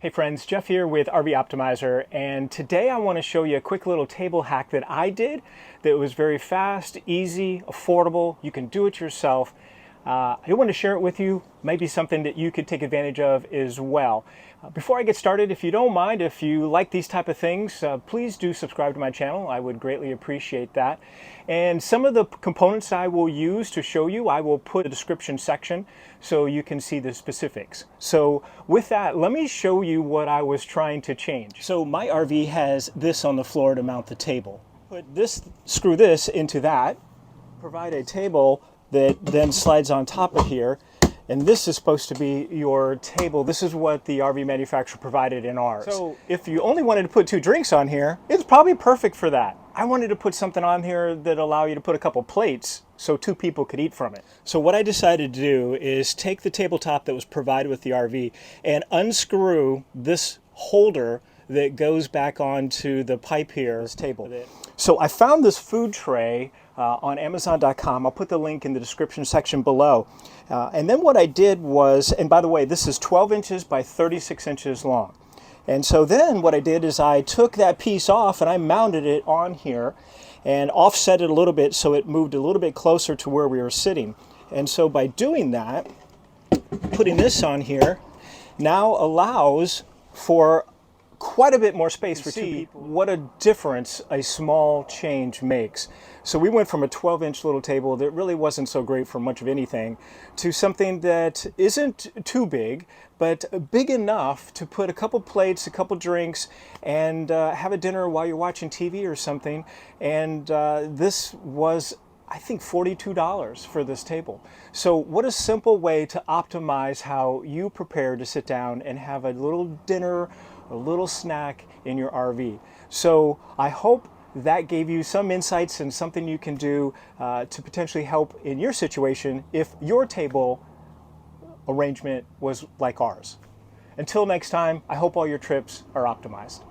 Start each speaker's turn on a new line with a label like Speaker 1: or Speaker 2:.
Speaker 1: Hey friends, Jeff here with RV Optimizer, and today I want to show you a quick little table hack that I did that was very fast, easy, affordable. You can do it yourself. I want to share it with you. Maybe something that you could take advantage of as well. Before I get started, if you don't mind, if you like these type of things, please do subscribe to my channel. I would greatly appreciate that. And some of the components I will use to show you, I will put in the description section so you can see the specifics. So with that, let me show you what I was trying to change. So my RV has this on the floor to mount the table. Screw this into that, provide a table that then slides on top of here. And this is supposed to be your table. This is what the RV manufacturer provided in ours. So if you only wanted to put 2 drinks on here, it's probably perfect for that. I wanted to put something on here that allow you to put a couple plates so 2 people could eat from it. So what I decided to do is take the tabletop that was provided with the RV and unscrew this holder that goes back onto the pipe here, this table. So I found this food tray on Amazon.com. I'll put the link in the description section below. And then what I did was, and by the way, this is 12 inches by 36 inches long. And so then what I did is I took that piece off and I mounted it on here and offset it a little bit so it moved a little bit closer to where we were sitting. And so by doing that, putting this on here now allows for quite a bit more space for 2 people. What a difference a small change makes. So we went from a 12-inch little table that really wasn't so great for much of anything to something that isn't too big, but big enough to put a couple plates, a couple drinks, and have a dinner while you're watching TV or something. And this was, I think, $42 for this table. So what a simple way to optimize how you prepare to sit down and have a little dinner, a little snack in your RV. So I hope that gave you some insights and something you can do to potentially help in your situation if your table arrangement was like ours. Until next time, I hope all your trips are optimized.